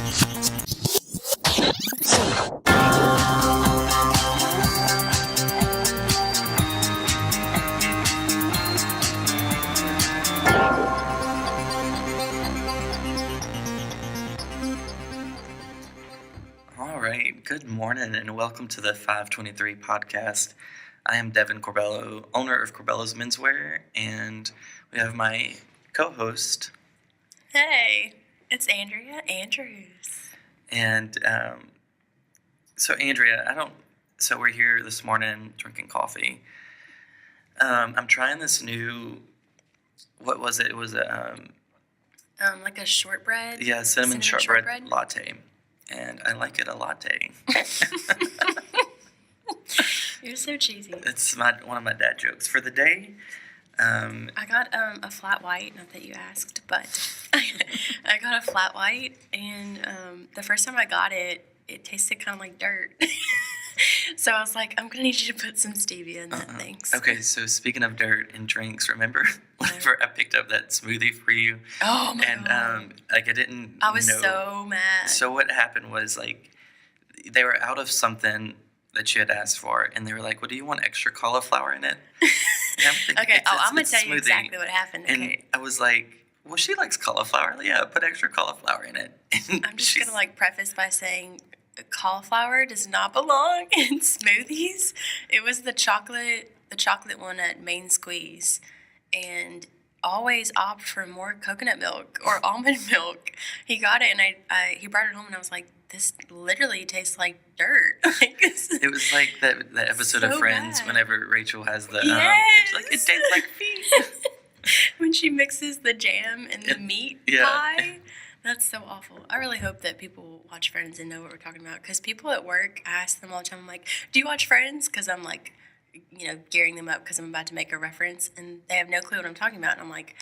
All right, good morning and welcome to the 523 podcast. I am Devin Corbello, owner of Corbello's Menswear, and we have my co-host. Hey, it's Andrea Andrews. And so Andrea, so we're here this morning drinking coffee. I'm trying this new, what was it? It was Like a shortbread. yeah, cinnamon shortbread latte. And I like it a latte. You're so cheesy. It's one of my dad jokes for the day. I got a flat white, not that you asked, but I got a flat white, and the first time I got it, it tasted kind of like dirt. So I was like, I'm going to need you to put some stevia in that, thanks. Okay, so speaking of dirt and drinks, remember whenever I picked up that smoothie for you? Oh, my God. And, I didn't I was know. so mad. So what happened was, they were out of something that you had asked for, and they were like, well, do you want extra cauliflower in it? Okay, I'm going to tell you exactly what happened. And okay. I was like, well, she likes cauliflower. Yeah, put extra cauliflower in it. And I'm just going to preface by saying cauliflower does not belong in smoothies. It was the chocolate one at Main Squeeze, and always opt for more coconut milk or almond milk. He got it, and he brought it home, and I was like, this literally tastes like dirt. It was like that episode of Friends bad. whenever Rachel has the Yes. it tastes like feet. When she mixes the jam and the meat pie. That's so awful. I really hope that people watch Friends and know what we're talking about, because people at work, I ask them all the time, I'm like, do you watch Friends? Because I'm like, gearing them up because I'm about to make a reference, and they have no clue what I'm talking about, and I'm like,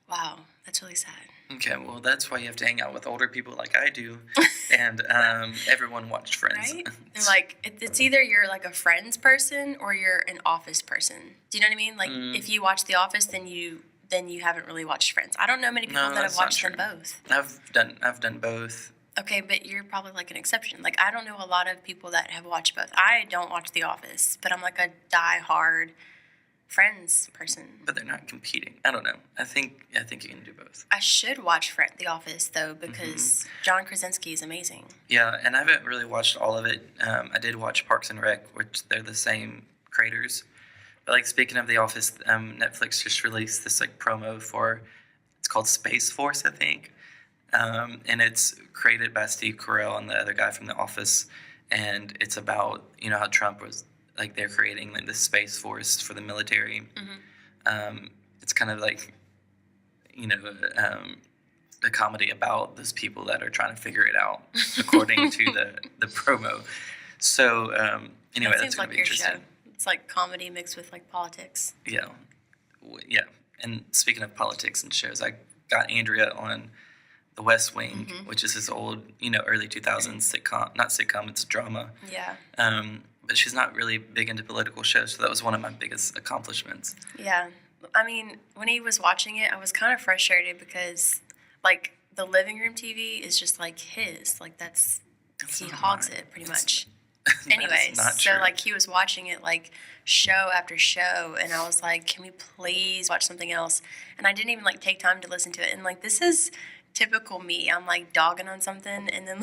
wow, that's really sad. Okay, well, that's why you have to hang out with older people like I do, and everyone watched Friends. Right? They're like, it's either you're like a Friends person or you're an Office person. Do you know what I mean? Like, if you watch The Office, then you haven't really watched Friends. I don't know many people that have watched them both. I've done both. Okay, but you're probably like an exception. Like, I don't know a lot of people that have watched both. I don't watch The Office, but I'm like a die-hard Friends person. But they're not competing. I don't know. I think you can do both. I should watch The Office, though, because John Krasinski is amazing. Yeah, and I haven't really watched all of it. I did watch Parks and Rec, which they're the same creators. But speaking of The Office, Netflix just released this promo for, it's called Space Force, I think. And it's created by Steve Carell and the other guy from The Office. And it's about, how Trump was, they're creating this Space Force for the military. Mm-hmm. It's kind of a comedy about those people that are trying to figure it out, according to the promo. So, anyway, that's going to be interesting. Show. It's like comedy mixed with politics. Yeah. And speaking of politics and shows, I got Andrea on The West Wing, which is this old, early 2000s sitcom. Not sitcom, it's a drama. Yeah. But she's not really big into political shows, so that was one of my biggest accomplishments. Yeah. I mean, when he was watching it, I was kind of frustrated because, the living room TV is just his. That's he hogs it pretty much. Anyways, so he was watching it show after show, and I was like, can we please watch something else? And I didn't even take time to listen to it. And this is typical me. I'm dogging on something, and then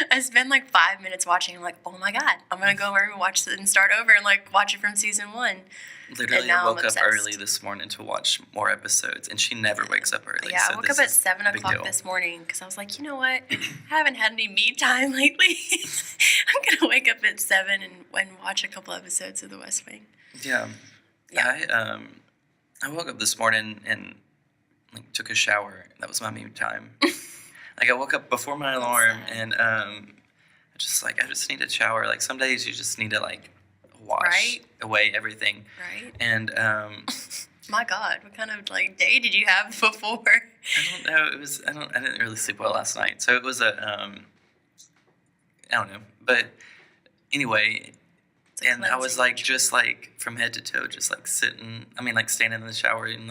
I spend 5 minutes watching. I'm like, oh my God, I'm gonna go over and watch it and start over and watch it from season 1. Literally, I woke up early this morning to watch more episodes, and she never wakes up early. Yeah, I woke up at 7 o'clock this morning because I was like, you know what? I haven't had any me time lately. I'm going to wake up at 7 and watch a couple episodes of The West Wing. Yeah. I woke up this morning and took a shower. That was my me time. I woke up before my alarm, and I just need a shower. Some days you just need to wash away everything. Right. And my God, what kind of day did you have before? I don't know. It was I didn't really sleep well last night, so it was I don't know. But anyway, and I was just from head to toe, just sitting. Standing in the shower and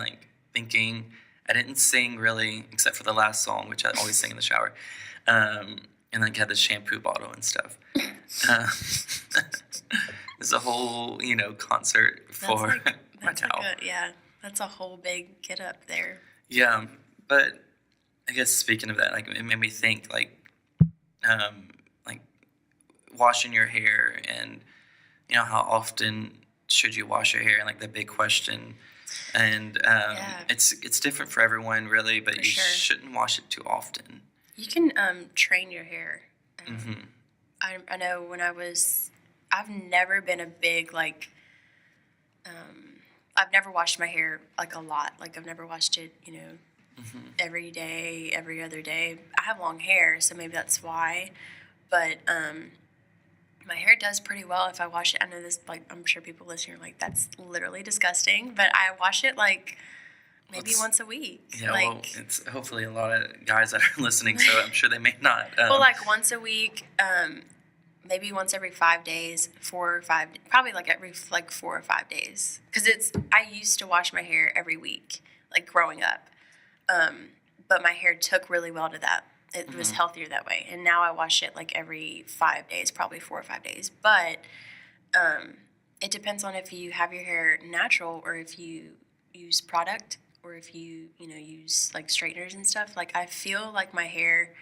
thinking. I didn't sing really, except for the last song, which I always sing in the shower. and like had the shampoo bottle and stuff. Uh, it's a whole, concert That's for like my that's towel. like a yeah. That's a whole big get up there. Yeah, but I guess speaking of that, like it made me think like washing your hair and how often should you wash your hair and like the big question. And Yeah, it's different for everyone really, but for you sure. shouldn't wash it too often. You can train your hair. Hmm. I know I've never been a big like I've never washed my hair like a lot. Like I've never washed it, Hmm. every day, every other day. I have long hair, so maybe that's why. But my hair does pretty well if I wash it. I know this, like, I'm sure people listening are like, that's literally disgusting. But I wash it like maybe Let's- once a week. Yeah, like, well, it's hopefully a lot of guys that are listening, so I'm sure they may not. well, like once a week, maybe once every 5 days, 4 or 5, probably like every like 4 or 5 days. Because I used to wash my hair every week, like growing up. But my hair took really well to that. It was Mhm. healthier that way. And now I wash it like every 5 days, probably 4 or 5 days. But it depends on if you have your hair natural or if you use product or if you, use like straighteners and stuff. Like I feel like my hair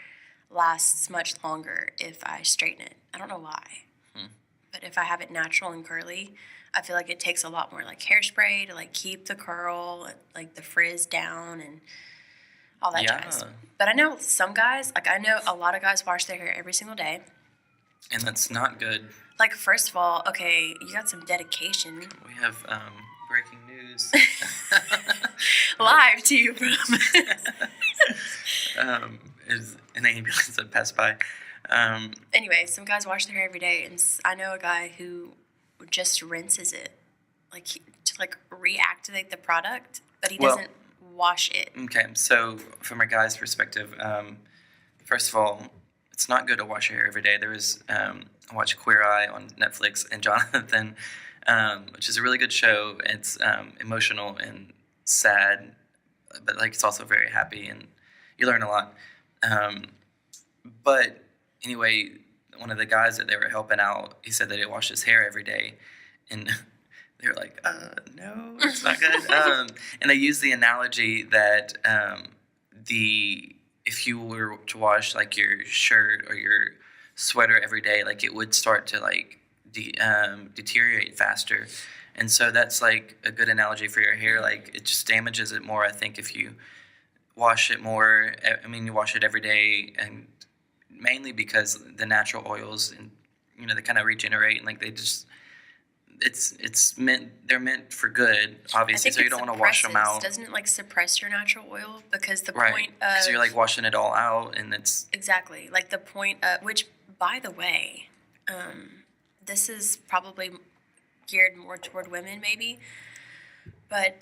lasts much longer if I straighten it. I don't know why. Hmm. But if I have it natural and curly, I feel like it takes a lot more like hairspray to like keep the curl, like the frizz down and all that Yeah, jazz. But I know some guys, like I know a lot of guys wash their hair every single day. and that's not good. Like first of all, okay, you got some dedication. We have breaking news. Live to you from Is an ambulance that passed by. Anyway, some guys wash their hair every day, and I know a guy who just rinses it, like to like reactivate the product, but he Well- doesn't wash it. Okay, so from a guy's perspective, first of all, it's not good to wash your hair every day. I watch Queer Eye on Netflix, and Jonathan, which is a really good show. It's emotional and sad, but like it's also very happy, and you learn a lot. But anyway, one of the guys that they were helping out, he said that he washed his hair every day, and they were like, no, it's not good. And they use the analogy that if you were to wash like your shirt or your sweater every day, like it would start to like deteriorate faster. And so that's like a good analogy for your hair. Like it just damages it more, I think, if you wash it more. I mean, you wash it every day, and mainly because the natural oils and they kind of regenerate and like they just they're meant for good, I obviously. think So you it don't want to wash them suppresses- out, Doesn't it like suppress your natural oil? Because the right? point Because of you're like washing it all out, and it's exactly like the point of which, by the way, this is probably geared more toward women, maybe. But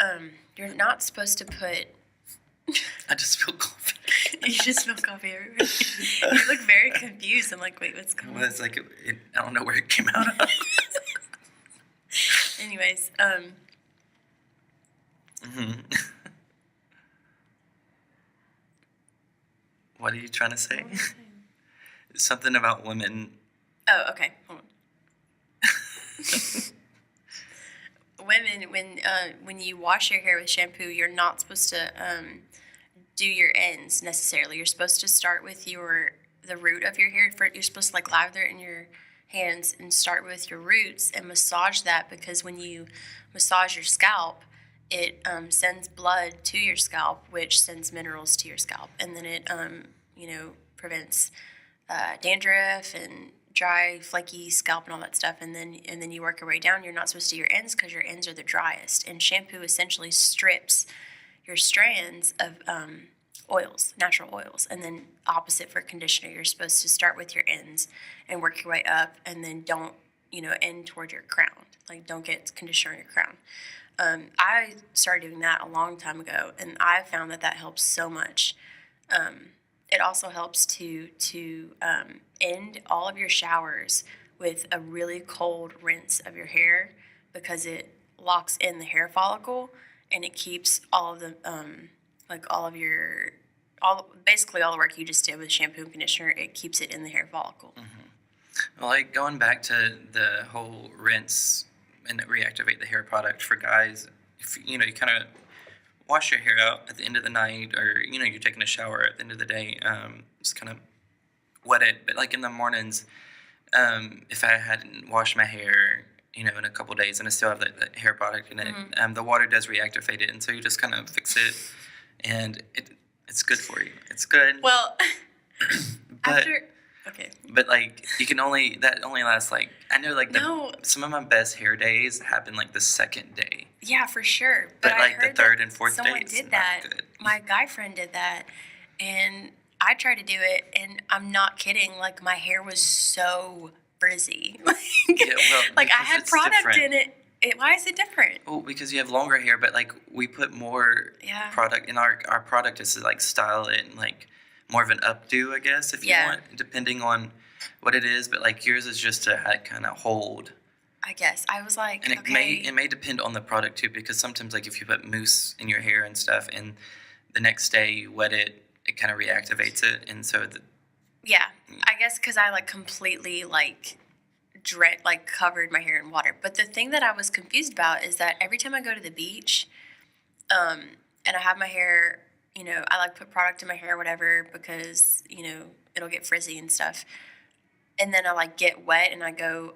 you're not supposed to put. I just feel coffee. You just smell coffee everywhere. You look very confused. I'm like, wait, what's going Well, on? it's like I don't know where it came out of. Anyways, Mhm. What are you trying to say? Something about women. oh, okay, hold on. Women, when you wash your hair with shampoo, you're not supposed to do your ends necessarily. You're supposed to start with the root of your hair. You're supposed to like lather it in your hands and start with your roots and massage that, because when you massage your scalp, it sends blood to your scalp, which sends minerals to your scalp, and then it prevents dandruff and dry, flaky scalp and all that stuff. And then you work your way down. You're not supposed to do your ends because your ends are the driest, and shampoo essentially strips your strands of oils, natural oils. And then opposite for conditioner, you're supposed to start with your ends and work your way up, and then don't end toward your crown. Like don't get conditioner on your crown. I started doing that a long time ago, and I found that helps so much. It also helps to end all of your showers with a really cold rinse of your hair, because it locks in the hair follicle and it keeps all of the basically all the work you just did with shampoo and conditioner, it keeps it in the hair follicle. Well, like going back to the whole rinse and reactivate the hair product for guys, if you kind of wash your hair out at the end of the night, or you're taking a shower at the end of the day, just kind of wet it. But like in the mornings, if I hadn't washed my hair, in a couple days, and I still have that hair product in it, the water does reactivate it, and so you just kind of fix it, and it's good for you. It's good. Well, but okay. but like that only lasts like, I know, like some of my best hair days happen like the second day. Yeah, for sure. But I like heard the third and fourth day, someone it's did not that. good. My guy friend did that, and I tried to do it, and I'm not kidding. Like my hair was so frizzy. Yeah, well, like I because had it's product different. in it. Why is it different? Oh, because you have longer hair, but like we put more Yeah. product in our product is to like style it and like more of an updo, I guess, if you Yeah. want, depending on what it is. But like yours is just to kind of hold. I guess I was like, And okay. it may depend on the product too, because sometimes like if you put mousse in your hair and stuff, and the next day you wet it, it kind of reactivates it, and so Yeah, I guess because I like completely like covered my hair in water. But the thing that I was confused about is that every time I go to the beach, and I have my hair, I like put product in my hair or whatever because it'll get frizzy and stuff. And then I like get wet and I go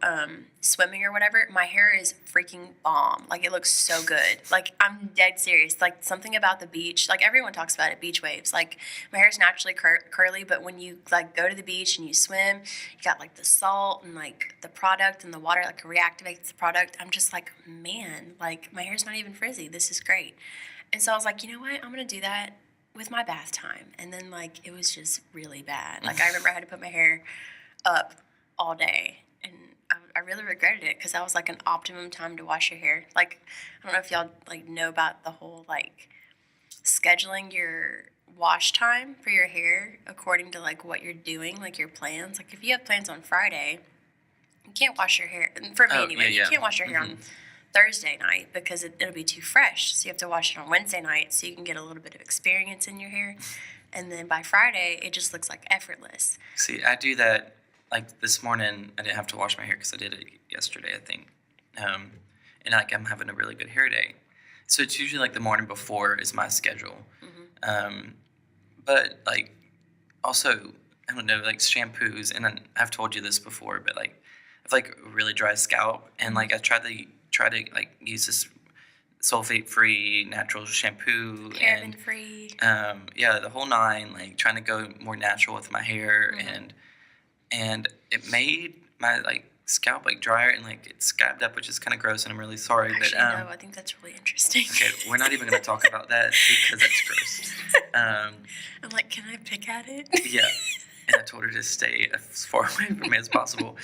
swimming or whatever. My hair is freaking bomb. Like it looks so good. Like I'm dead serious. Like something about the beach. Like everyone talks about it. Beach waves. Like my hair's naturally curly, but when you like go to the beach and you swim, you got like the salt and like the product and the water like reactivates the product. I'm just like, man, like my hair's not even frizzy. This is great. And so I was like, you know what? I'm gonna do that with my bath time. And then like it was just really bad. Like I remember I had to put my hair up all day, and I really regretted it because that was like an optimum time to wash your hair. Like I don't know if y'all like know about the whole like scheduling your wash time for your hair according to like what you're doing, like your plans. Like if you have plans on Friday, you can't wash your hair. For me anyway, you can't wash your hair on Thursday night because it'll be too fresh. So you have to wash it on Wednesday night so you can get a little bit of experience in your hair. And then by Friday, it just looks like effortless. See, I do that. Like this morning, I didn't have to wash my hair because I did it yesterday, I think. And like I'm having a really good hair day, so it's usually like the morning before is my schedule. But like also, I don't know, like shampoos, and I've told you this before, but like I've like a really dry scalp, and like I try to like use this sulfate-free natural shampoo Paraben-free. Yeah, the whole nine, like trying to go more natural with my hair, and it made my like scalp like drier and like it scabbed up, which is kind of gross, and I'm really sorry. Actually, but no, I think that's really interesting. okay, we're not even going to talk about that because that's gross. I'm like, can I pick at it? Yeah, and I told her to stay as far away from me as possible.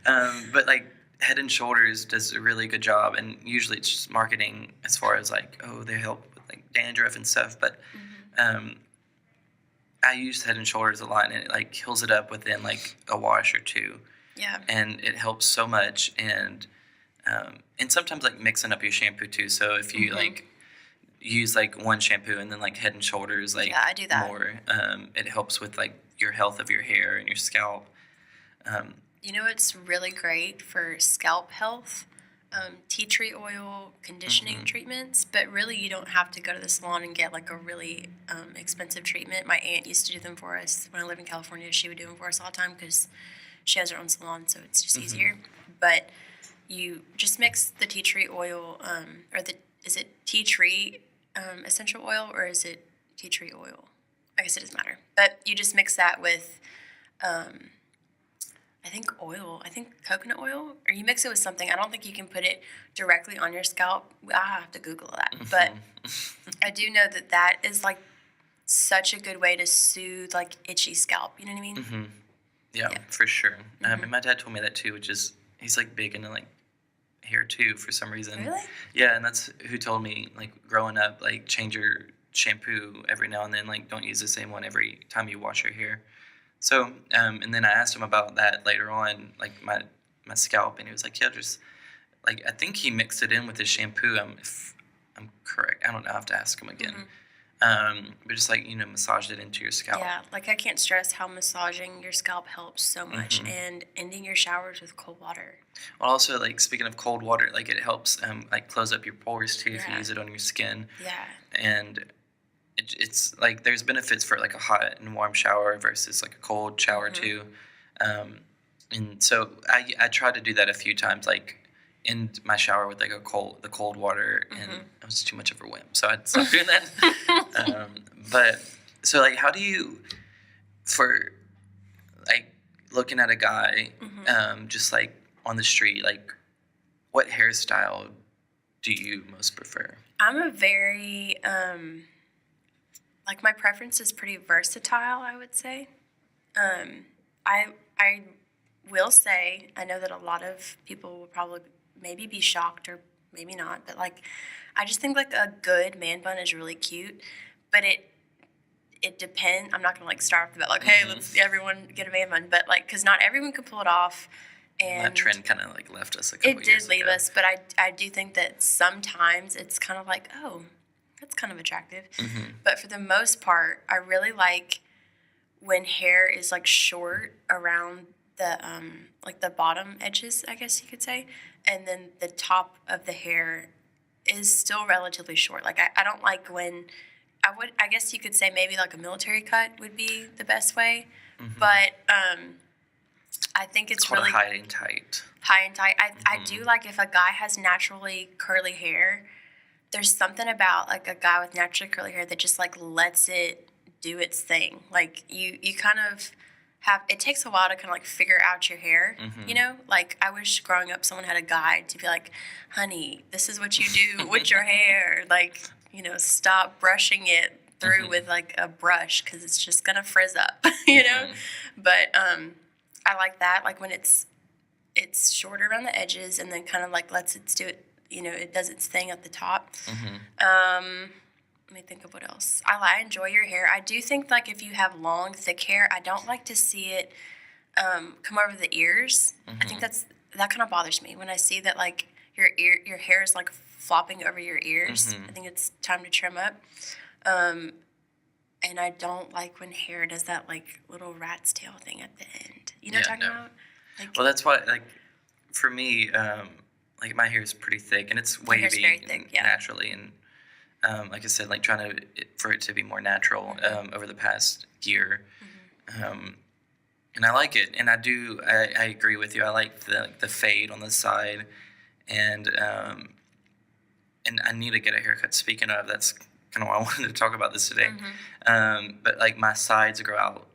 But like Head and Shoulders does a really good job, and usually it's just marketing as far as like, oh, they help with like dandruff and stuff, but I use Head and Shoulders a lot, and it like heals it up within like a wash or two. Yeah. And it helps so much, and sometimes like mixing up your shampoo too. So if you like use like one shampoo and then like Head and Shoulders, like I do that more, it helps with like your health of your hair and your scalp. You know, it's really great for scalp health. Tea tree oil conditioning treatments, but really you don't have to go to the salon and get like a really expensive treatment. My aunt used to do them for us when I lived in California. She would do them for us all the time because she has her own salon, so it's just easier. But you just mix the tea tree oil, is it tea tree essential oil or is it tea tree oil? I guess it doesn't matter. But you just mix that with I think coconut oil, or you mix it with something. I don't think you can put it directly on your scalp. I'll have to Google that. But I do know that is like such a good way to soothe like itchy scalp. You know what I mean? Yeah, for sure. And my dad told me that too, which is he's like big into like hair too for some reason. Really? Yeah, and that's who told me like growing up, like change your shampoo every now and then, like don't use the same one every time you wash your hair. So, and then I asked him about that later on, like my scalp, and he was like, yeah, just like I think he mixed it in with his shampoo. If I'm correct, I don't know. I have to ask him again. but just like massage it into your scalp. Yeah, like I can't stress how massaging your scalp helps so much, Mhm. and ending your showers with cold water. Well, also like speaking of cold water, like it helps like close up your pores too if you Yeah. use it on your skin, Yeah. and it's like there's benefits for like a hot and warm shower versus like a cold shower Mhm. too. Um, and so I tried to do that a few times, like end my shower with like the cold water, and Mhm. I was too much of a wimp, so I stopped doing that. But so like, how do you for like looking at a guy, Mhm. just like on the street, like what hairstyle do you most prefer? I'm a very like my preference is pretty versatile, I would say. Um, I will say I know that a lot of people will probably maybe be shocked or maybe not, but like I just think like a good man bun is really cute, but it depends. I'm not gonna like start off the bat like, hey, Mhm. let's everyone get a man bun, but like because not everyone can pull it off, That and trend kind of like left us a couple it years did leave ago. us. But I do think that sometimes it's kind of like, oh, that's kind of attractive, Hmm. but for the most part, I really like when hair is like short around the like the bottom edges, I guess you could say, and then the top of the hair is still relatively short. Like I don't like when I guess you could say maybe like a military cut would be the best way, Hmm. but I think It's it's called really a high and tight. high and tight. I Mhm. do like if a guy has naturally curly hair. There's something about like a guy with naturally curly hair that just like lets it do its thing. Like you kind of have it takes a while to kind of like figure out your hair. Mhm. You know, like I wish growing up someone had a guide to be like, honey, this is what you do with your hair. Like stop brushing it through Mhm. with like a brush because it's just gonna frizz up. You know, Mhm. but I like that. Like when it's shorter around the edges and then kind of like lets it do it. It does its thing at the top. Mhm. Let me think of what else. I enjoy your hair. I do think like if you have long, thick hair, I don't like to see it come over the ears. I think Mhm. that kind of bothers me when I see that like your hair is like flopping over your ears. Mhm. I think it's time to trim up. Um, and I don't like when hair does that like little rat's tail thing at the end. You know what Yeah, I'm talking no. about? Like Well, that's why, like, for me, like my hair is pretty thick and it's your hair's wavy very and thick. Yeah. naturally, and like I said, like trying for it to be more natural over the past year, um, and I like it, and I agree with you. I like the fade on the side, and I need to get a haircut. Speaking of, that's kind of why I wanted to talk about this today. But like my sides grow out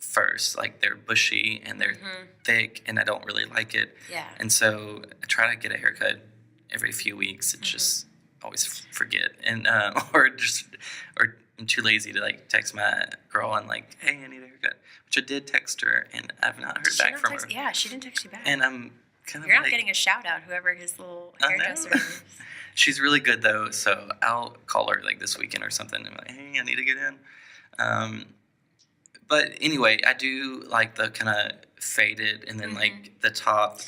first, like they're bushy and they're thick, and I don't really like it. Yeah. And so I try to get a haircut every few weeks. It's just always forget, and or I'm too lazy to like text my girl and like, hey, I need a haircut, which I did text her, and I've not heard Did she back not from text? her. Yeah, she didn't text you back. And I'm kind of You're not like, getting a shout out, whoever his little I know. hairdresser is. She's really good though, so I'll call her like this weekend or something. And like, hey, I need to get in. But anyway, I do like the kind of faded and then like the top,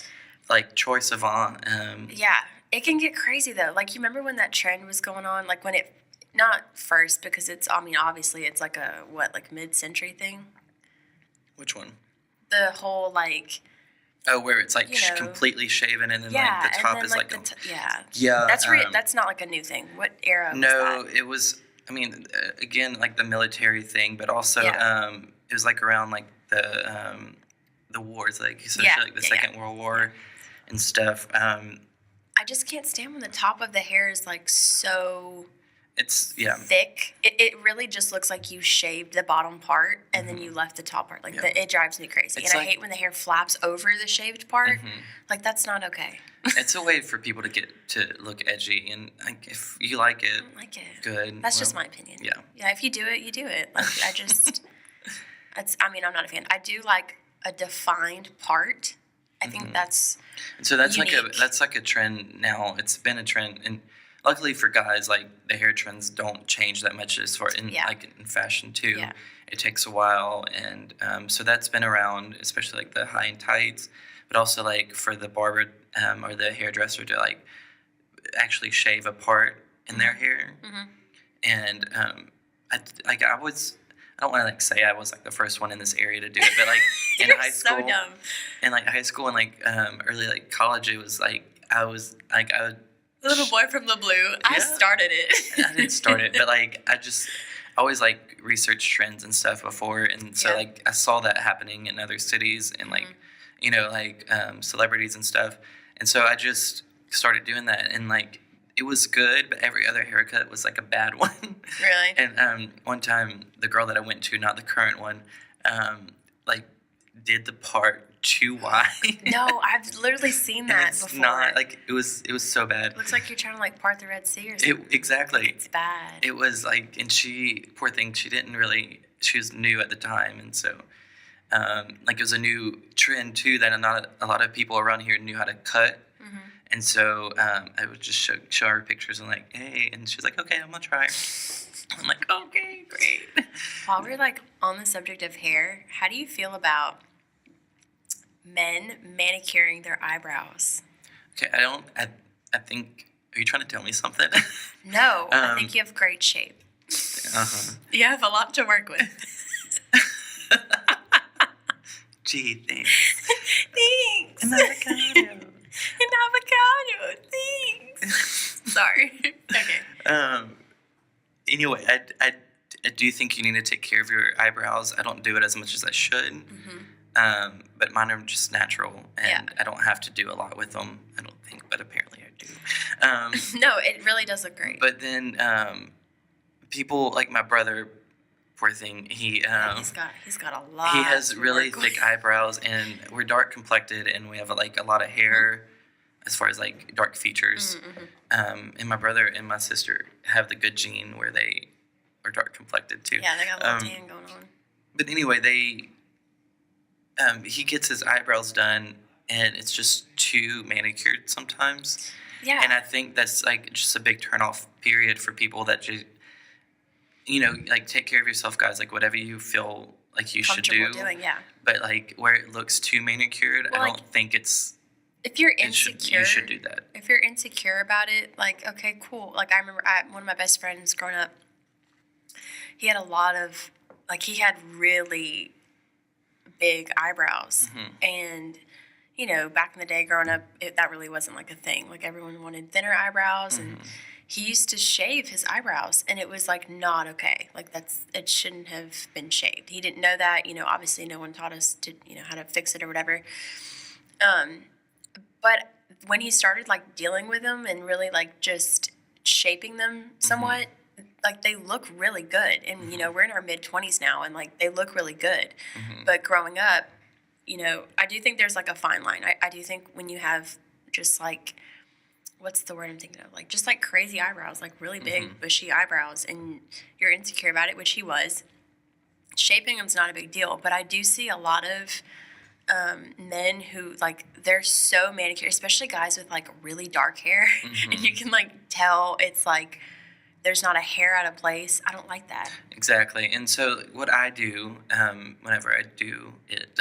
like Troy Sivan. Yeah, it can get crazy though. Like you remember when that trend was going on? Like when it, not first because it's. I mean, obviously it's like a like mid-century thing. Which one? The whole like. Oh, where it's like You know. completely shaven and then Yeah, like the top and then is like yeah. yeah. That's not like a new thing. What era was No, that? it was. I mean, again, like the military thing, but also Yeah. it was like around like the wars, like especially like the yeah. Second World War and stuff. I just can't stand when the top of the hair is like so It's yeah. thick. It really just looks like you shaved the bottom part and then you left the top part. Like Yeah. it drives me crazy. It's And I like- hate when the hair flaps over the shaved part. Mhm. Like that's not okay. It's a way for people to get to look edgy, and like if you like it, I don't like it. good. That's just Well, my opinion. yeah. Yeah, if you do it, you do it. Like I just I mean, I'm not a fan. I do like a defined part. I think that's So that's unique. like a trend now. It's been a trend, and luckily for guys, like the hair trends don't change that much as far in Yeah. like in fashion too. Yeah. It takes a while, and so that's been around, especially like the high and tights, but also like for the barber or the hairdresser to like actually shave a part in their hair, Mhm. and I was. I don't want to like say I was like the first one in this area to do it, but like in You're high so school, dumb. in like high school and like early like college, it was like I was like I would. Little boy from the blue. I Yeah. started it. I didn't start it, but like I always like research trends and stuff before, and so Yeah. like I saw that happening in other cities and like like celebrities and stuff, and so I just started doing that, and like it was good, but every other haircut was like a bad one. Really? And one time the girl that I went to, not the current one, like did the part too wide. No, I've literally seen And that it's before. not like it was so bad. Looks like you're trying to like part the Red Sea or something. Exactly. It's bad. It was like, and she, poor thing, she was new at the time. And so, like, it was a new trend too that not a lot of people around here knew how to cut. Mm-hmm. And so I would just show her pictures and like, hey, and she's like, okay, I'm going to try. I'm like, okay, great. While we're like on the subject of hair, how do you feel about men manicuring their eyebrows? Okay, I think, are you trying to tell me something? No, I think you have great shape. Uh-huh. You have a lot to work with. Gee, thanks. Thanks. An avocado. An avocado. Thanks. Sorry. Okay. Anyway, I do think you need to take care of your eyebrows. I don't do it as much as I should. Mm-hmm. But mine are just natural, and Yeah. I don't have to do a lot with them. I don't think, but apparently I do. No, it really does look great. But then people like my brother, poor thing, he's got a lot. he has to really work thick with. eyebrows, and we're dark complected, and we have like a lot of hair as far as like dark features. Mm-hmm. And my brother and my sister have the good gene where they are dark complected too. Yeah, they got a little tan going on. But anyway, he gets his eyebrows done, and it's just too manicured sometimes. Yeah. And I think that's like just a big turnoff period for people that just, like take care of yourself, guys. Like whatever you feel like you should do. Comfortable doing, yeah. But like where it looks too manicured, Well, I like, don't think If you're you insecure, should do that. if you're insecure about it, like, okay, cool. Like, I remember one of my best friends growing up, he had a lot of, like, he had really big eyebrows. Mm-hmm. And, back in the day growing up, that really wasn't like a thing. Like, everyone wanted thinner eyebrows. And he used to shave his eyebrows, and it was, like, not okay. Like, it shouldn't have been shaved. He didn't know that. Obviously no one taught us to, how to fix it or whatever. But when he started like dealing with them and really like just shaping them somewhat, like they look really good. And we're in our mid-20s now, and like they look really good. But growing up, I do think there's like a fine line. I do think when you have just like, what's the word I'm thinking of? Like just like crazy eyebrows, like really big bushy eyebrows, and you're insecure about it, which he was. Shaping them's not a big deal, but I do see a lot of men who like they're so manicured, especially guys with like really dark hair, and you can like tell it's like there's not a hair out of place. I don't like that. Exactly. And so what I do whenever I do it,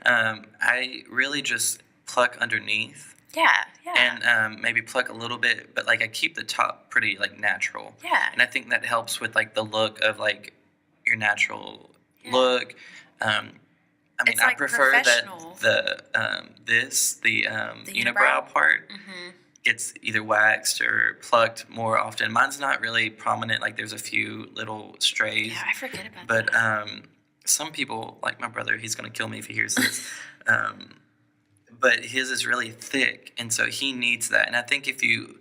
I really just pluck underneath. Yeah, yeah. And maybe pluck a little bit, but like I keep the top pretty like natural. Yeah. And I think that helps with like the look of like your natural look. I mean, It's, I like, prefer that professional. the unibrow unibrow? part Mm-hmm. gets either waxed or plucked more often. Mine's not really prominent. Like there's a few little strays. Yeah, I forget about But that. some people, like my brother, he's going to kill me if he hears this. But his is really thick, and so he needs that. And I think if you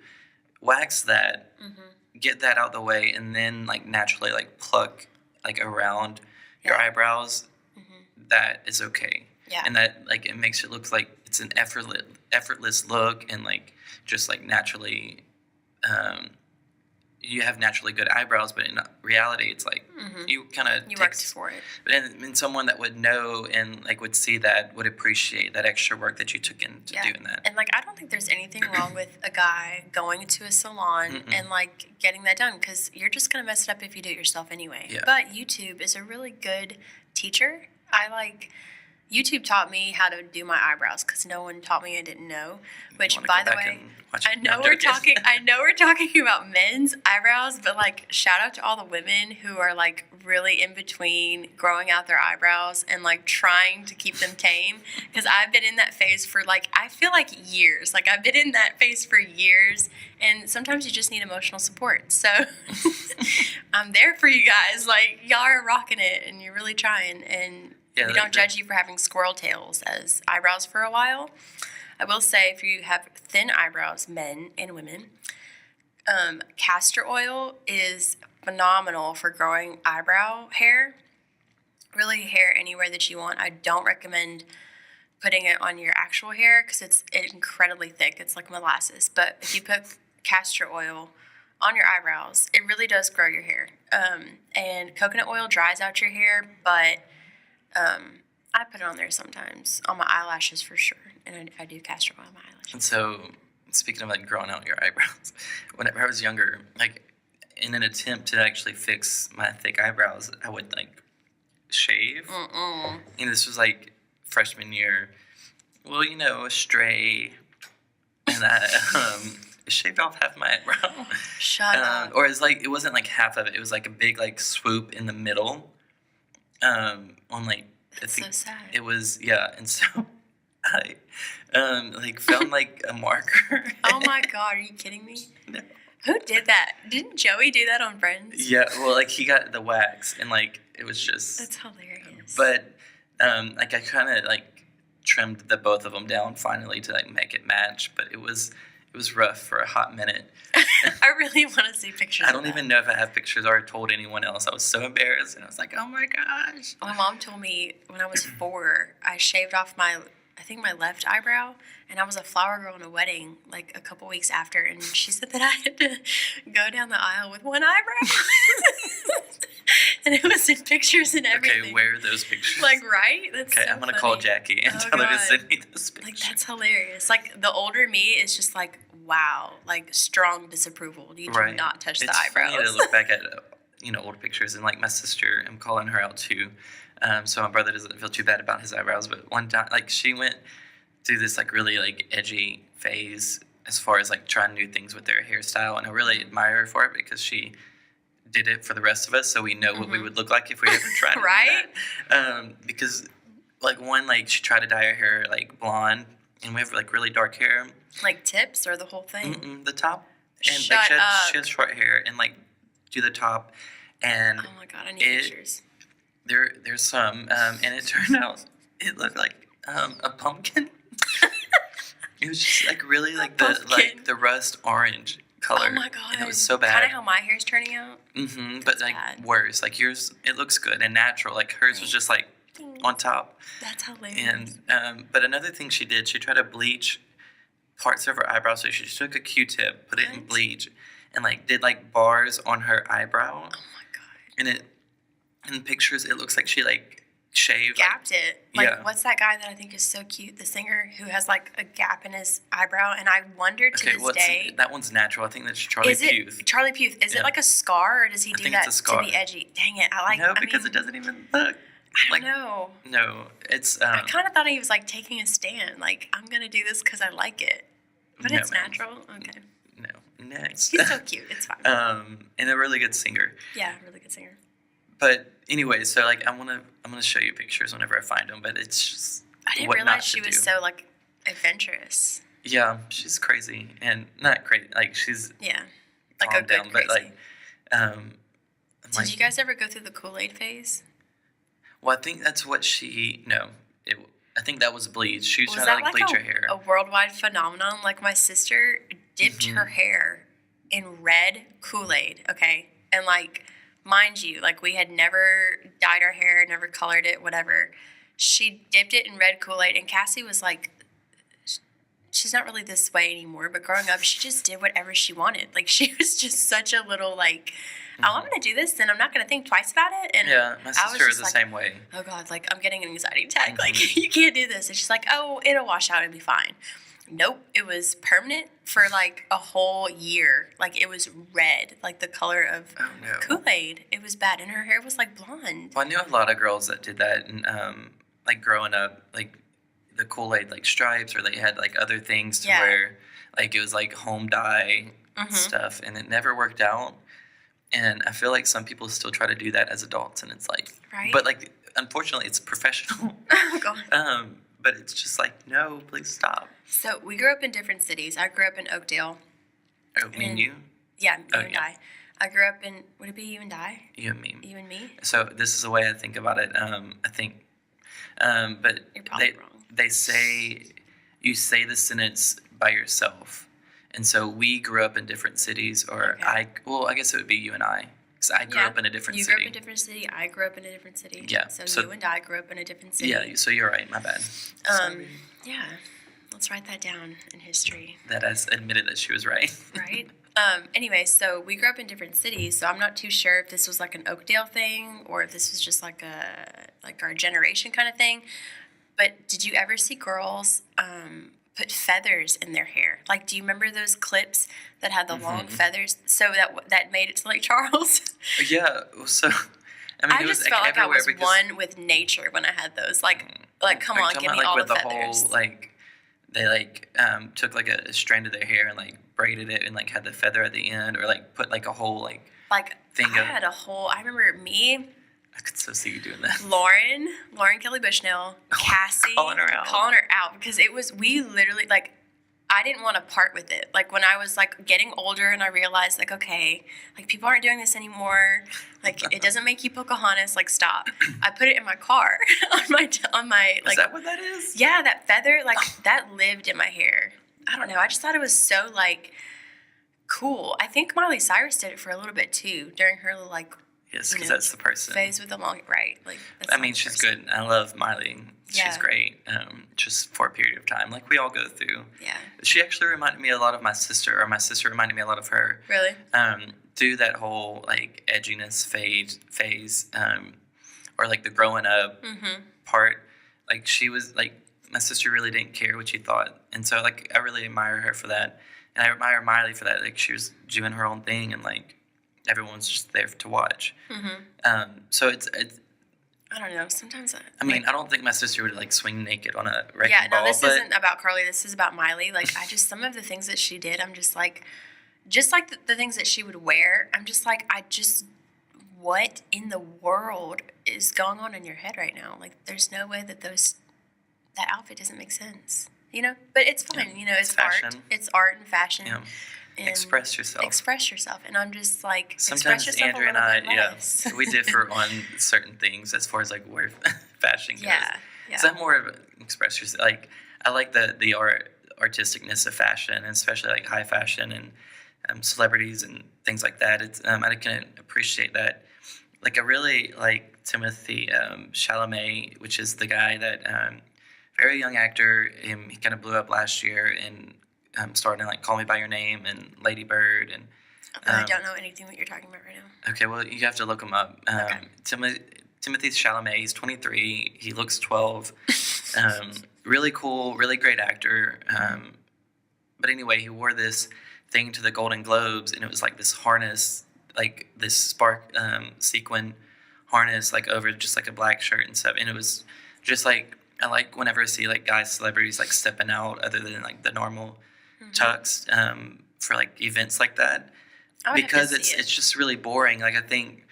wax that, get that out the way, and then like naturally like pluck like around your Yeah. eyebrows, that is okay. Yeah. And that like it makes it look like it's an effortless look, and like just like naturally you have naturally good eyebrows, but in reality it's like you kind of You worked for it. but and someone that would know and like would see that would appreciate that extra work that you took into doing that. And like I don't think there's anything wrong with a guy going to a salon and like getting that done, because you're just gonna mess it up if you do it yourself anyway. Yeah. But YouTube is a really good teacher. I like YouTube taught me how to do my eyebrows because no one taught me I didn't know. Which, Wanna by go the back way, and watch I it? know No, I'm we're joking. talking. I know we're talking about men's eyebrows, but like, shout out to all the women who are like really in between growing out their eyebrows and like trying to keep them tame. Because I've been in that phase for like, I feel like years. Like I've been in that phase for years, and sometimes you just need emotional support. So I'm there for you guys. Like y'all are rocking it, and you're really trying. And Yeah, we like don't judge you for having squirrel tails as eyebrows for a while. I will say, if you have thin eyebrows, men and women, castor oil is phenomenal for growing eyebrow hair. Really, hair anywhere that you want. I don't recommend putting it on your actual hair because it's incredibly thick. It's like molasses. But if you put castor oil on your eyebrows, it really does grow your hair. And coconut oil dries out your hair, but I put it on there sometimes on my eyelashes for sure, and I do castor oil on my eyelashes. And so, speaking of like growing out your eyebrows, whenever I was younger, like in an attempt to actually fix my thick eyebrows, I would like shave. And this was like freshman year. Well, you know, stray, and I shaved off half my eyebrow. Shut up. Or it's like it wasn't like half of it. It was like a big like swoop in the middle. On like That's so sad. it was and so I like found like a marker. Oh my God, are you kidding me? No. Who did that? Didn't Joey do that on Friends? Yeah, well, like he got the wax and like it was just. That's hilarious. But like I kind of like trimmed the both of them down finally to like make it match, but it was rough for a hot minute. I really want to see pictures. I don't even know if I have pictures or told anyone else. I was so embarrassed, and I was like, "Oh my gosh!" My mom told me when I was 4, I shaved off my left eyebrow, and I was a flower girl in a wedding like a couple weeks after, and she said that I had to go down the aisle with one eyebrow. And it was in pictures and everything. Okay, where are those pictures? Like, right? That's Okay, so I'm gonna funny. call Jackie and Oh, tell her to God. send me those Like, pictures. that's hilarious. Like, the older me is just like, wow, like strong disapproval. You do Right. not touch It's the eyebrows. funny to look back at old pictures, and like my sister, I'm calling her out too, so my brother doesn't feel too bad about his eyebrows. But one time, like she went through this like really like edgy phase as far as like trying new things with their hairstyle, and I really admire her for it because she did it for the rest of us, so we know what we would look like if we ever tried to do Right? that. Because like like she tried to dye her hair like blonde, and we have like really dark hair. Like tips or the whole thing? The top, and Shut like up. she has short hair, and like do the top, and Oh my God, I need pictures. there's some, and it turned out it looked like a pumpkin. It was just like really like pumpkin. the rust orange color. Oh my God. And it was so Kind bad. of how my hair's turning out. But That's like bad. worse. Like yours, it looks good and natural. Like hers was just like on top. That's hilarious. And but another thing she did, she tried to bleach parts of her eyebrow. So she took a Q-tip, put it in What? bleach, and like did like bars on her eyebrow. Oh my God. And in pictures, it looks like she like shaved. like- Gapped it. Like, Yeah. what's that guy that I think is so cute? The singer who has like a gap in his eyebrow. And I wonder to Okay, this day. that one's natural. I think that's Charlie Is it Puth. Charlie Puth? Is Yeah. it like a scar, or does he I do think that it's a to scar. be edgy? Dang it! I No, because mean, it doesn't even look. I like- don't know. No, it's I kind of thought he was like taking a stand, like I'm gonna do this because I like it, but No, it's ma'am. natural. Okay, no. Next. he's so cute. It's fine. And a really good singer. Yeah, really good singer. But anyway, so like I'm gonna show you pictures whenever I find them. But it's just I didn't what not realize to she was do. so like adventurous. Yeah, she's crazy and not crazy. Like she's Yeah, like calmed a good down, crazy. but like I'm Did like, you guys ever go through the Kool-Aid phase? well, I think that's what she. No, I think that was bleach. She was Was trying to that like like bleach her hair. a worldwide phenomenon? Like my sister dipped Mm-hmm. her hair in red Kool-Aid, okay? And like, mind you, like we had never dyed our hair, never colored it, whatever. She dipped it in red Kool-Aid, and Cassie was like, she's not really this way anymore, but growing up, she just did whatever she wanted. Like she was just such a little like, oh, I'm gonna do this, then I'm not gonna think twice about it. And Yeah, my I was sister is just the like, same way. oh God, like I'm getting an anxiety attack. Mhm. Like you can't do this. And she's like, oh, it'll wash out and be fine. Nope, it was permanent for like a whole year. Like it was red, like the color of Oh no. Kool-Aid. It was bad, and her hair was like blonde. Well, I knew a lot of girls that did that, and like growing up, like the Kool-Aid like stripes, or they had like other things to Yeah. wear, like it was like home dye Mhm. stuff, and it never worked out. And I feel like some people still try to do that as adults, and it's like, Right? but like unfortunately, it's professional. Go on. But it's just like, no, please stop. So we grew up in different cities. I grew up in Oakdale. Oh, me and And- you, Yeah, you Oh, and yeah. I grew up in, would it be you and I? you and me. You and me? So this is the way I think about it. I think, but You're probably they wrong. they say you say the sentence by yourself, and so we grew up in different cities, or Okay. I guess it would be you and I, because I grew Yeah. up in a different You city. grew up in a different city. I grew up in a different city. Yeah, So, so- you and I grew up in a different city. Yeah, so you're right. My bad. Sorry Yeah. Let's write that down in history, that I admitted that she was right. right? Anyway, so we grew up in different cities, so I'm not too sure if this was like an Oakdale thing or if this was just like our generation kind of thing. But did you ever see girls put feathers in their hair? Like, do you remember those clips that had the long feathers? So that made it to Lake Charles. Yeah. So I mean, I it was just felt like I everywhere was because one with nature when I had those. Like come on, talking give about, me all with the the feathers. whole like they like took like a strand of their hair and like braided it and like had the feather at the end, or like put like a whole like Like thing I of- had a whole. I remember me, I could so see you doing that. Lauren Kelly Bushnell, Cassie, Calling her out. because it was we literally like. I didn't want to part with it. Like when I was like getting older and I realized like, okay, like people aren't doing this anymore. Like it doesn't make you Pocahontas. Like stop. I put it in my car on my like. Is that what that is? Yeah, that feather, like that lived in my hair. I don't know. I just thought it was so like cool. I think Miley Cyrus did it for a little bit too during her little like Yes, you because know, that's the person. phase with the long right. Like that's I not mean, the she's person. good. I love Miley. She's Yeah. great. Just for a period of time, like we all go through. Yeah. She actually reminded me a lot of my sister, or my sister reminded me a lot of her. Really? Through that whole like edginess phase, or like the growing up Mm-hmm. part, like she was like my sister really didn't care what you thought, and so like I really admire her for that, and I admire Miley for that. Like she was doing her own thing, and like everyone was just there to watch. Mm-hmm. So it's I don't know. Sometimes I mean, I don't think my sister would like swing naked on a wrecking yeah, no, ball, this but isn't about Carly. This is about Miley. Like, I just, some of the things that she did, I'm just like the things that she would wear, I'm just like, what in the world is going on in your head right now? Like, there's no way that that outfit doesn't make sense, you know? But it's fine, Yeah, you know, it's it's art. fashion. It's art and fashion. Yeah. And Express yourself. Express yourself. And I'm just like, express Sometimes yourself Andrew a and little I, bit yeah, less. we differ on certain things as far as like where fashion goes. Yeah, yeah. So I'm more of an express yourself. Like I like the artisticness of fashion, and especially like high fashion and celebrities and things like that. It's I can appreciate that. Like I really like Timothy Chalamet, which is the guy that very young actor. He kind of blew up last year and starred in like Call Me by Your Name and Lady Bird and. I don't know anything that you're talking about right now. Okay, well, you have to look him up. Okay. Timothy Chalamet, he's 23. He looks 12. Really cool, really great actor. But anyway, he wore this thing to the Golden Globes, and it was like this harness, like this spark sequin harness, like over just like a black shirt and stuff. And it was just like, I like whenever I see like guys, celebrities like stepping out other than like the normal tux for like events like that. I would have Because to see it's just really boring. Like I think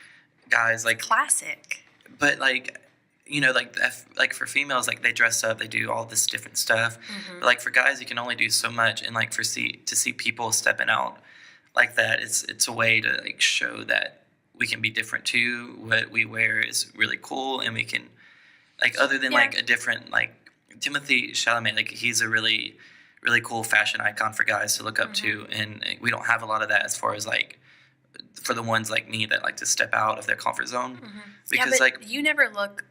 guys like, classic. but like you know like for females like they dress up, they do all this different stuff. But like for guys, you can only do so much, and like to see people stepping out like that, it's a way to like show that we can be different too. What we wear is really cool, and we can like other than Yeah. like a different like Timothy Chalamet, like he's a really cool fashion icon for guys to look up to, and we don't have a lot of that as far as like for the ones like me that like to step out of their comfort zone because yeah, but like you never look.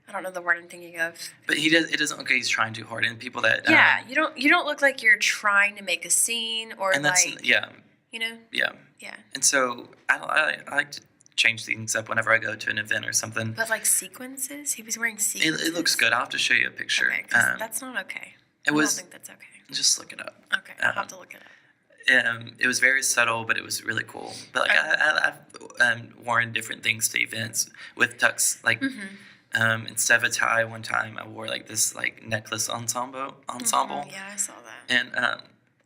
I don't know the word I'm thinking of. but it doesn't look like he's trying too hard, and people that Yeah, you don't look like you're trying to make a scene or and that's like yeah yeah. and so I like to change things up whenever I go to an event or something. But like sequences, he was wearing sequences. It looks good. I'll have to show you a picture. Okay, 'cause that's not okay. it I was don't think that's okay. just look it up. Okay, I'll have to look it up. It was very subtle, but it was really cool. But like I've worn different things to events with tux, like Instead of a tie, one time I wore like this like necklace ensemble, Yeah, I saw that. and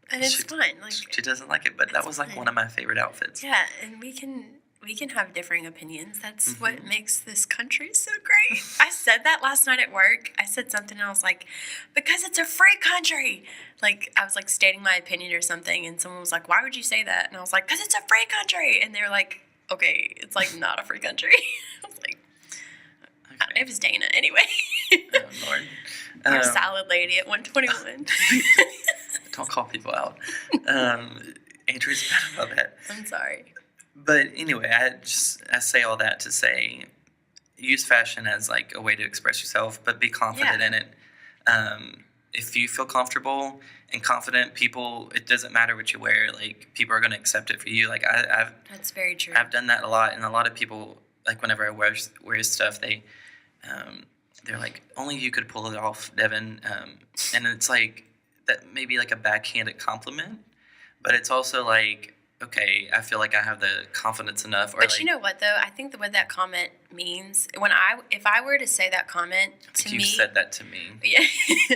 And it's she, fun. Like, she doesn't like it, but that it's was like fun. one of my favorite outfits. yeah, and we can have differing opinions. That's Mm-hmm. what makes this country so great. I said that last night at work. I said something and I was like, because it's a free country. Like, I was like stating my opinion or something, and someone was like, why would you say that? And I was like, because it's a free country. And they're like, okay, it's like not a free country. I was like, Okay. it was Dana anyway. Oh, Lord. Our salad lady at 121. Don't call people out. Andrew's bad about that. I'm sorry. But anyway, I say all that to say, use fashion as like a way to express yourself, but be confident Yeah. in it. If you feel comfortable and confident, people, it doesn't matter what you wear. Like, people are going to accept it for you. Like, That's very true. I've done that a lot, and a lot of people, like, whenever I wear stuff, they're like, only you could pull it off, Devin. And it's like, that may be like a backhanded compliment, but it's also like, okay, I feel like I have the confidence enough. Or But like, you know what, though? I think that what that comment means, if I were to say that comment I to think you me, said that to me, yeah,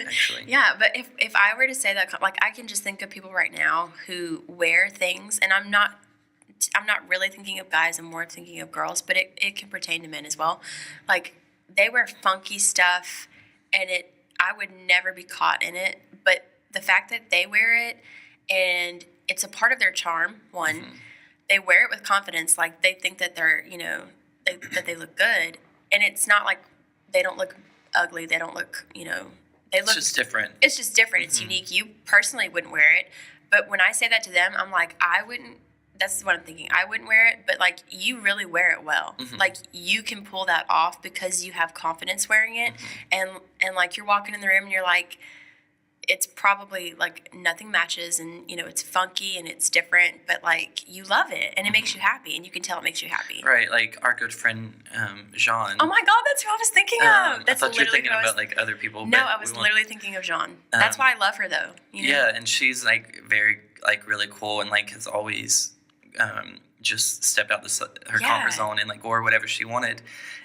actually. yeah. But if I were to say that, like, I can just think of people right now who wear things, and I'm not really thinking of guys. I'm more thinking of girls, but it can pertain to men as well. Like, they wear funky stuff, and I would never be caught in it. But the fact that they wear it, and it's a part of their charm. One, Mm-hmm. they wear it with confidence. Like, they think that they're, that they look good, and it's not like they don't look ugly. They don't look, they It's look. just different. It's just different. It's unique. You personally wouldn't wear it, but when I say that to them, I'm like, I wouldn't. That's what I'm thinking. I wouldn't wear it, but like, you really wear it well. Like, you can pull that off because you have confidence wearing it, and like, you're walking in the room and you're like, it's probably like nothing matches, and it's funky and it's different, but like, you love it and it makes you happy, and you can tell it makes you happy. Right, like our good friend Jean. Oh my God, that's who I was thinking of. I That's thought you were literally thinking who I was. about like other people. No, but I was we won't- literally thinking of Jean. That's why I love her, though. Yeah, and she's like very like really cool, and like has always just stepped out her Yeah. comfort zone and like wore whatever she wanted,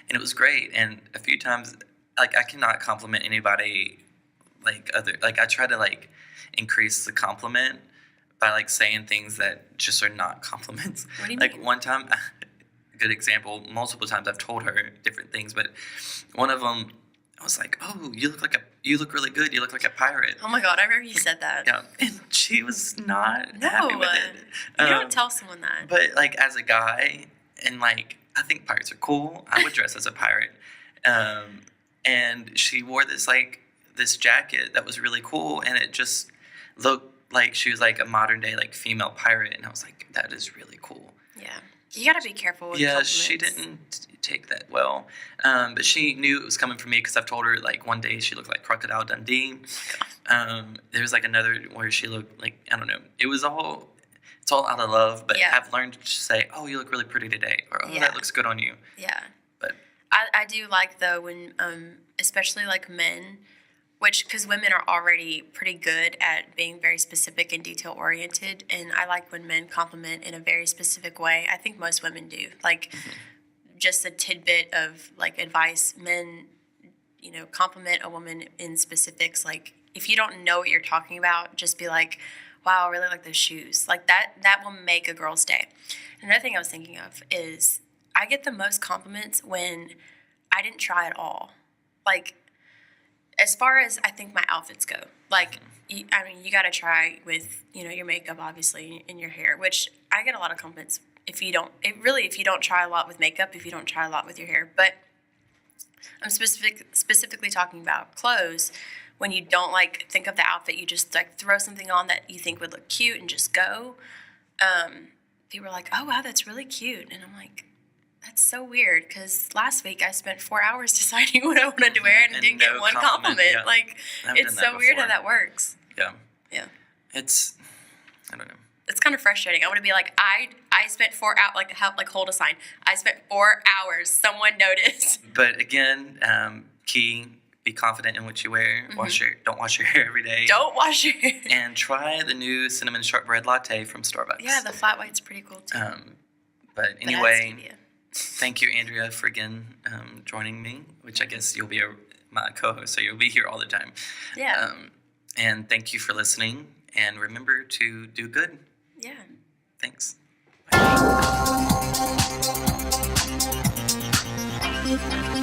and it was great. And a few times, like, I cannot compliment anybody like I try to like increase the compliment by like saying things that just are not compliments. What do you Like, mean? one time, a good example, multiple times I've told her different things, but one of them, I was like, "Oh, you look really good. You look like a pirate." Oh my God, I remember you said that. Yeah, and she was not No, happy with it. you don't tell someone that. But like, as a guy, and like, I think pirates are cool. I would dress as a pirate. And she wore this jacket that was really cool, and it just looked like she was like a modern day like female pirate, and I was like, that is really cool. Yeah, you got to be careful with Yeah, compliments. she didn't take that well, but she knew it was coming from me because I've told her like one day she looked like Crocodile Dundee. There was like another where she looked like, I don't know. It's all out of love, but Yeah. I've learned to say, "Oh, you look really pretty today," or "Oh, Yeah. that looks good on you." Yeah. But I do like, though, when, especially like men, because women are already pretty good at being very specific and detail oriented, and I like when men compliment in a very specific way. I think most women do. Like, just a tidbit of like advice: men, compliment a woman in specifics. Like, if you don't know what you're talking about, just be like, "Wow, I really like those shoes." Like, that will make a girl's day. Another thing I was thinking of is, I get the most compliments when I didn't try at all. Like, as far as I think my outfits go, like, you got to try with, your makeup, obviously, and your hair, which I get a lot of compliments if you don't try a lot with makeup, if you don't try a lot with your hair. But I'm specifically talking about clothes. When you don't like think of the outfit, you just like throw something on that you think would look cute and just go. People are like, "Oh wow, that's really cute," and I'm like, "That's so weird." Because last week I spent 4 hours deciding what I wanted to wear and didn't get no one compliment, compliment. yeah. Like, I've it's done that so weird how before. that works. yeah, Yeah. it's, I don't know. It's kind of frustrating. I want to be like, I spent 4 hours, hold a sign. I spent 4 hours. Someone noticed. But again, key, be confident in what you wear. Don't wash your hair every day. Don't wash your hair. And try the new cinnamon shortbread latte from Starbucks. Yeah, the flat white's pretty cool too. But But that's anyway, stevia. Thank you, Andrea, for again joining me, which I guess you'll be my co-host, so you'll be here all the time. Yeah. And thank you for listening. And remember to do good. Yeah. Thanks. Bye.